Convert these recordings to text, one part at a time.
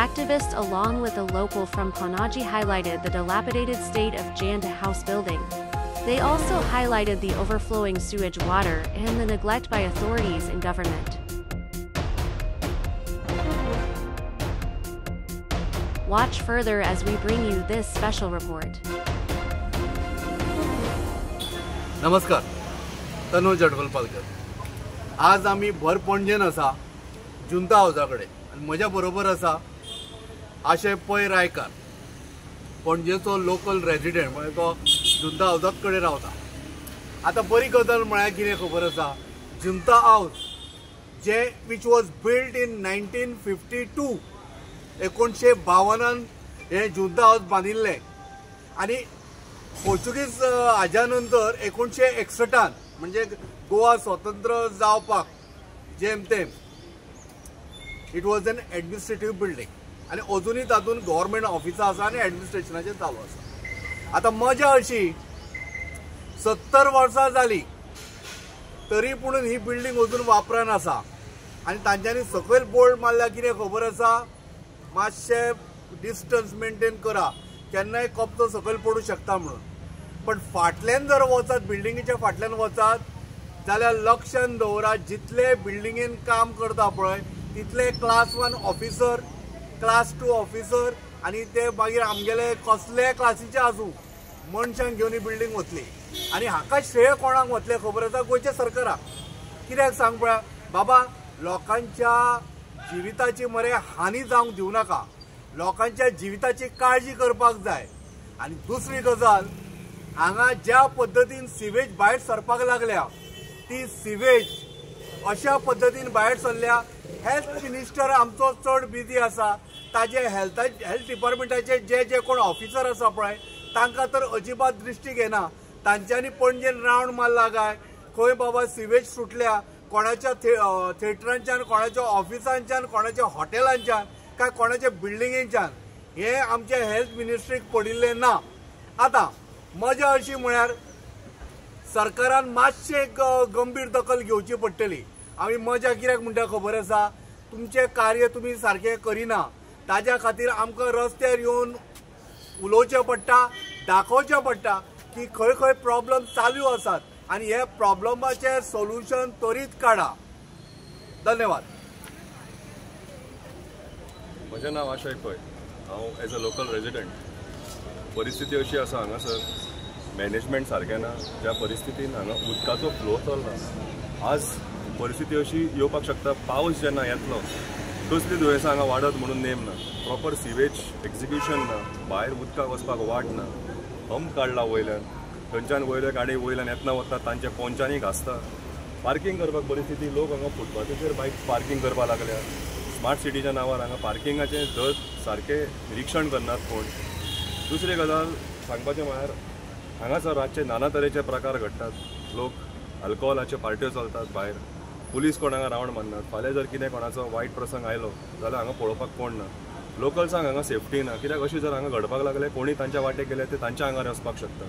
Activists along with a local from Panaji highlighted the dilapidated state of Janta House building. They also highlighted the overflowing sewage water and the neglect by authorities and government. Watch further as we bring you this special report. नमस्कार, तनुज जडवलपालकर. आज आम्ही भर पणजेन आसा जुंता हाऊसा कडेन आनी म्हज्या बरोबर आसा आशय पै रायकार, पणजेचो लोकल रेजिडेंट, म्हणजे तो जुंता हाऊसा कडेन रावता. आता बरी गजाल म्हळ्यार कितें खबर आसा, जुंता हाऊस जे विच वॉज बिल्ड इन 1952, 1952 हे जुंता हाऊस बांदिल्ले आनी पोर्चुगीज हाज्या नंतर 1961 म्हणजे गोवा स्वतंत्र जावपाक जेमतेम it was an administrative building आनी अजुनूय तातूंत गव्हर्मेंट ऑफिसां आसा आनी एडमिनिस्ट्रेशनाचें चालू आसा. आतां मजा अशी 70 वर्सां जाली तरी पूण ही बिल्डिंग अजून वापरान आसा आनी तांच्यांनी सकयल बोर्ड मारल्या कितें खबर आसा, मातशें डिस्टन्स मेंटेन करा, केन्नाय कपचो सकयल पडू शकता म्हणून. पण फाटल्यान जर वचत, बिल्डिंगेच्या फाटल्यान वचत जाल्यार लक्षान दवरा, जितले बिल्डिंगेन काम करता पळय तितले क्लास 1 ऑफिसर, क्लास 2 ऑफिसर आनी ते मागीर आमगेले कसले क्लासीचे आसूं मनशांक घेवन ही बिल्डिंग वतली. आनी हाका श्रेय कोणाक वतले खबर आसा? गोंयच्या सरकाराक. कित्याक सांग पळय बाबा, लोकांच्या जिविताची मरे हानी जावंक दिवं नाका, लोकांच्या जिविताची काळजी करपाक जाय. आनी दुसरी गजाल, हांगा ज्या पद्धतीन सिवेज भायर सरपाक लागल्या ती सिवेज अशा पद्धतीन भायर सरल्या. हेल्थ मिनिस्टर आमचो चड बिजी आसा, ताजे हेल्थ डिपार्टमेंटाचे जे कोण ऑफिसर आसा पळय तांकां तर अजिबात दृश्टी घेना. तांच्यांनी पणजेन रावंड मारला काय, खंय बाबा सिवेज सुटल्या, कोणाच्या थिएटरांच्यान, कोणाच्या ऑफिसांच्यान, कोणाच्या हॉटेलांच्यान, काय कोणाच्या बिल्डिंगेंच्यान, हे आमच्या हेल्थ मिनिस्ट्रीक पडिल्ले ना. आता मजा अशी म्हळ्यार सरकारान मातशें गंभीर दखल घेवची पडटली. आमी मजा कित्याक म्हणटा खबर आसा, तुमचें कार्य तुमी सारकें करिना, ताज्या खातीर आमकां रस्त्यार येवन उलोवचें पडटा, दाखोवचें पडटा की खंय खंय प्रॉब्लेम चालू आसात आनी हे प्रॉब्लेमाचें सोल्युशन त्वरीत काडा. धन्यवाद. म्हजें नांव आशय पै. हांव एज अ लोकल रेजिडेंट. परिस्थिती अशी आसा हांगासर मॅनेजमेंट सारकें ना, ज्या परिस्थितीन हांगा उदकाचो फ्लो चलना. आज परिस्थिती अशी येवपाक शकता, पावस जेन्ना येतलो कसली दुयेंसां हांगा वाडत म्हणून नेम ना. प्रॉपर सिवेज एक्झिक्युशन ना, भायर उदकाक वचपाक वाट ना, हंप काडला वयल्यान, थंयच्यान वयले गाडी वयल्यान येतना वता तांचे पोंचांनी घासता. पार्किंग करपाक परिस्थिती, लोक हांगा फुटपाथाचेर बायक पार्किंग करपाक लागल्या. स्मार्ट सिटीच्या नांवार हांगा पार्किंगाचें दर सारकें निरीक्षण करनात कोण. दुसरी गजाल सांगपाचें म्हळ्यार हांगासर रातचे नाना तरेचे प्रकार घडटात. लोक अल्कोहोलाच्यो पार्ट्यो चलतात भायर, पुलीस कोण हांगा रावंड मारनात. फाल्यां जर कितें कोणाचो वायट प्रसंग आयलो जाल्यार हांगा पळोवपाक कोण ना. लोकल्सांक हांगा सेफ्टी ना, कित्याक अशें जर हांगा घडपाक लागलें, कोणी तांच्या वाटेक गेले ते तांच्या आंगार वचपाक शकता.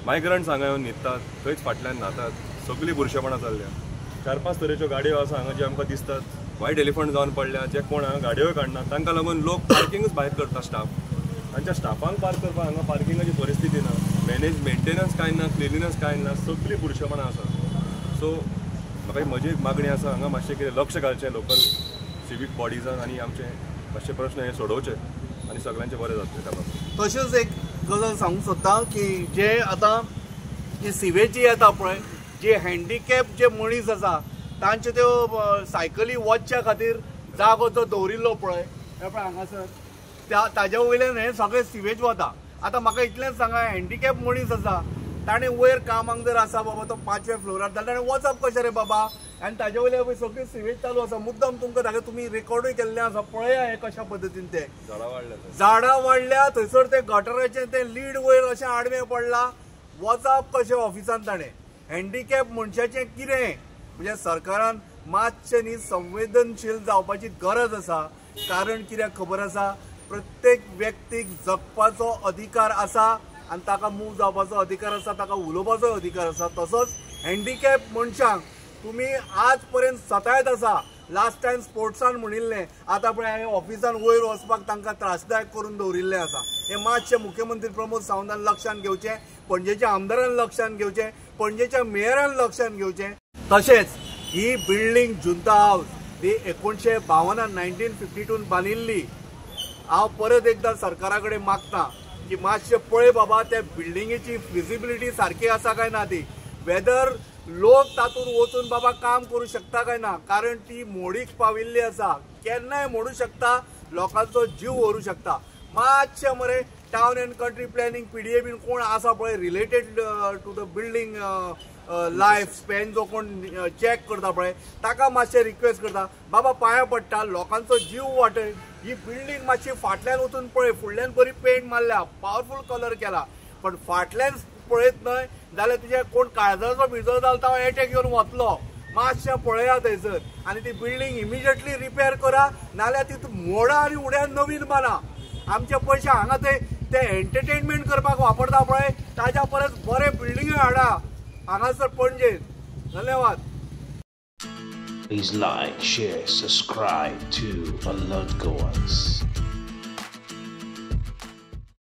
मायग्रंट्स हांगा येवन न्हिदतात, थंयच फाटल्यान न्हातात, सगळी बुरशेपणां जाल्ल्या. 4-5 तरेच्यो गाडयो आसा हांगा जे आमकां दिसतात व्हायट एलिफंट जावन पडल्या. जे कोण हांगा गाडयोय काडनात तांकां लागून लोक पार्किंगूच भायर करता. स्टाफ तांच्या स्टाफांक पार्क करपाक हांगा पार्किंगाची परिस्थिती ना, मेंटेनन्स कांय ना, क्लिनिनस कांय ना, सगळी बुरशेपणां आसा. सो म्हाका म्हजी मागणी आसा, हांगा मातशें कितें लक्ष घालचें लोकल सिवीक बॉडीजान आनी आमचे मातशे प्रश्न हे सोडोवचे आनी सगळ्यांचें बरें जातलें त्या बाबतींत. तशेंच एक गजाल सांगूंक सोदता की जे आतां जी सिवेजी येता पळय, जे हँडिकॅप जे मनीस आसा तांचे त्यो सायकली वचच्या खातीर जागो जो दवरिल्लो पळय हांगासर, ताज्या वयल्यान हें सगळें सिवेज वता. आतां म्हाका इतलेंच सांगा, हँडिकॅप मनीस आसा ताणें वयर कामाक जर आसा बाबा तो 5व्या फ्लोरार जाल्यार ताणें वचप कशें रे बाबा, आनी ताज्या वयल्यान सगळी सिवेज चालू आसा. मुद्दम तुमकां दाखय, तुमी रेकॉर्डूय केल्लें आसा, पळया हें कशा पद्दतीन ते झाडां वाडल्या, थंयसर ते गटराचें ते लीड वयर अशें आडवें पडलां. वचप कशें ऑफिसान ताणें? हँडिकॅप मनशाचें कितें? म्हणजे सरकारान मातशें न्ही संवेदनशील जावपाची गरज आसा. कारण कित्याक खबर आसा, प्रत्येक व्यक्तीक जगपाचो अधिकार आसा आनी ताका मूव जावपाचो अधिकार आसा, ताका उलोवपाचो अधिकार आसा. तसोच हँडिकॅप मनशांक तुमी आज पर्यंत सतायत आसा, लास्ट टायम स्पोर्ट्सान म्हणिल्लें आतां पळय ऑफिसान वयर वचपाक तांकां त्रासदायक करून दवरिल्लें आसा. हे मातशें मुख्यमंत्री प्रमोद सावंतान लक्षांत घेवचें, पणजेच्या आमदारान लक्षांत घेवचें, पणजेच्या मेयरान लक्षांत घेवचें. तशेंच ही बिल्डींग जुंता हावस ती 1952 1952 बांदिल्ली. हांव परत एकदां सरकारा कडेन मागतां की मातशें पळय बाबा त्या बिल्डिंगेची फिजिबिलिटी सारकी आसा काय ना ती, वेदर लोक तातूंत वचून बाबा काम करूं शकता काय ना, कारण ती मोडीक पाविल्ली आसा, केन्नाय मोडू शकता, लोकांचो जीव व्हरू शकता. मातशें मरे town and country planning PDA been कोण आसा पळय related to the building life span जो कोण चॅक करता पळय ताका मातशें रिक्वेस्ट करता बाबा पांया पडटा, लोकांचो जीव वाटय. ही बिल्डींग मातशी फाटल्यान वचून पळय, फुडल्यान बरी पेंट मारल्या, पॉवरफुल कलर केला, पण फाटल्यान पळयत न्हय जाल्यार तुजे कोण काळजाचो भिजो जालो तो एटॅक घेवन वतलो. मातशें पळया थंयसर आनी ती बिल्डींग इमिजिएटली रिपेर करा, नाल्यार ती मोडा आनी उड्यान नवीन बांदा. आमचे पयशे हांगा ते एंटरटेनमेंट करपाक वापरता पळय ताच्या परस बरे बिल्डिंगे हाडा हांगासर पणजेन. धन्यवाद. Please like, share, subscribe to Alert Goers.